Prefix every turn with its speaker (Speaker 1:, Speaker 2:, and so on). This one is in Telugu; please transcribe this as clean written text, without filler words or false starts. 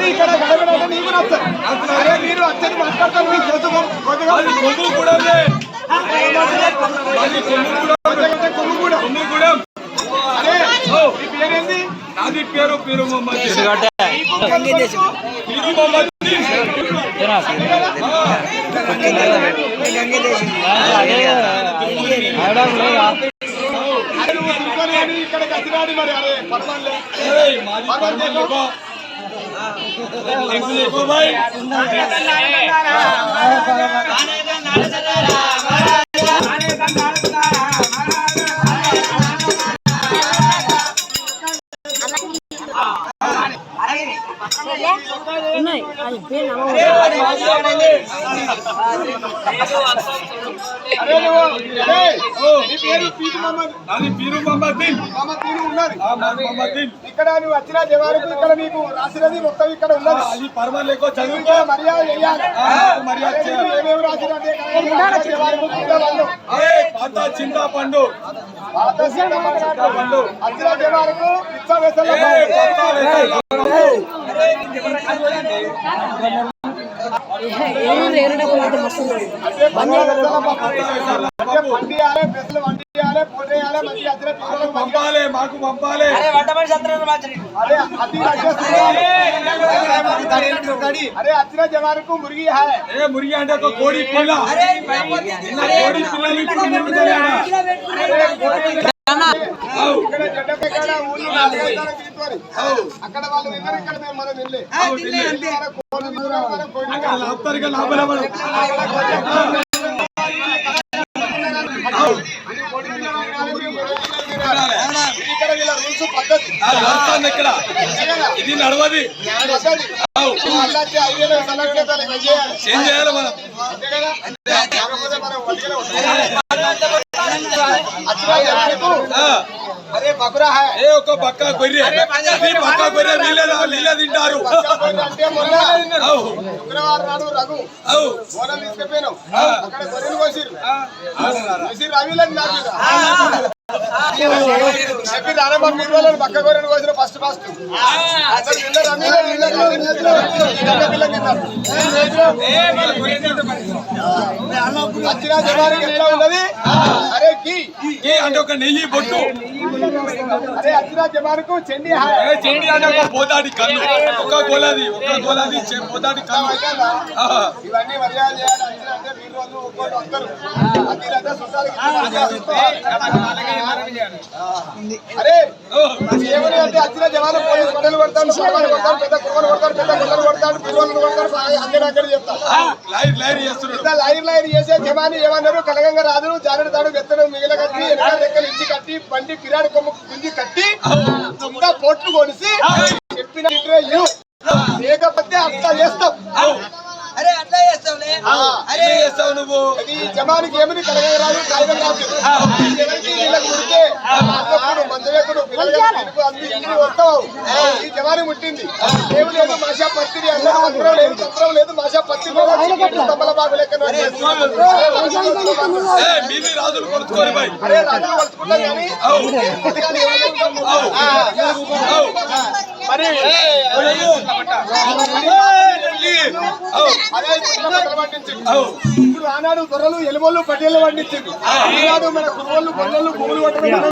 Speaker 1: ఇక్కడ గడపడ నీకు నచ్చదు మీరు వచ్చేది మాట్లాడతారు మీకు తెలుసు నాది పేరు పీరు మొహమ్మద్ ఇక్కడికి వచ్చినాడు మరి అరే పర్వాలే ఇక్కడ నువ్వు వచ్చిన జవానికి ఇక్కడ నీకు రాసినది మొత్తం ఇక్కడ ఉన్నది పర్వాలేకో చదువుకో మర్యాద చేయాలి ఏమేమి రాసినట్టే చింతపండు వచ్చిన జవానికి పంపాలి మాకు పంపాలి అరే వచ్చిన జవానికి మురిగి మురిగి అంటే ఒక కోడి పిల్ల కోడి పిల్లలు అక్కడ వాళ్ళు విన్నారు ఇక్కడ మేము మనం వెళ్ళి ఇది నడవది ఏం చేయాలి మనం అరే బకరా ఒక పక్క గొర్రె పక్క గొర్రె నీళ్ళ తింటారు శుక్రవారం నాడు రఘు బోనం తీసుకుపోయినావు అక్కడ గొర్రెలు కోసిరు రవిలని పక్క గొర్రెలు కోసిన ఫస్ట్ వచ్చిన జవానికి ఎట్లా ఉన్నది అరే అంటే ఒక నెయ్యి బొట్టు అరే వచ్చిన జవానికి చెండి అంటే ఒక పోతాడి కన్ను ఒక గోలాది పోతాడి కన్ను ఇవన్నీ మర్యాద చేయాలి అంటే మీరు రోజు ఒక్కోటి వస్తారు అరే ఏమని అంటే వచ్చిన జవాను పోలీసు గొడవలు కొడతాడు పెద్ద కుర్మలు కొడతాడు పెద్ద గొడవలు కొడతాడు పిల్లలు కొడతాడు అక్కడ చెప్తాడు లైర్ చేసే జవాని ఏమన్నారు కలగంగా రాదు జారుడు తాడు ఎత్తడు మిగిలిన కట్టి ఎక్కడ రెక్కలు ఇచ్చి కట్టి బండి కిరాడి కొమ్ము గుంజి కట్టి ఇంకా పొట్లు కొనిసి చెప్పిన లేకపోతే అట్లా చేస్తాం
Speaker 2: అరే అట్లా చేస్తావులే
Speaker 1: అరే చేస్తావు నువ్వు ఈ జమానికి ఏమని కలగ రాదు కాగితం రాదు వీళ్ళకి ముడితే మందవేకుడు పిల్లలు వస్తావు ఈ జమాని ముట్టింది ఏమి లేదు మాషా పత్తి అందరం లేదు చంద్రం లేదు మాషా పత్తి తమ్మల బాగు లెక్క రాజులు కొడుతున్నారు అరే రాజులు కొడుతున్నారు కానీ మరి ఇప్పుడు ఆనాడు దొరలు ఎలువలు పట్టేళ్ళు పండించింది ఈనాడు మన కుర్రోళ్ళు గొల్లలు భూములు పట్టడం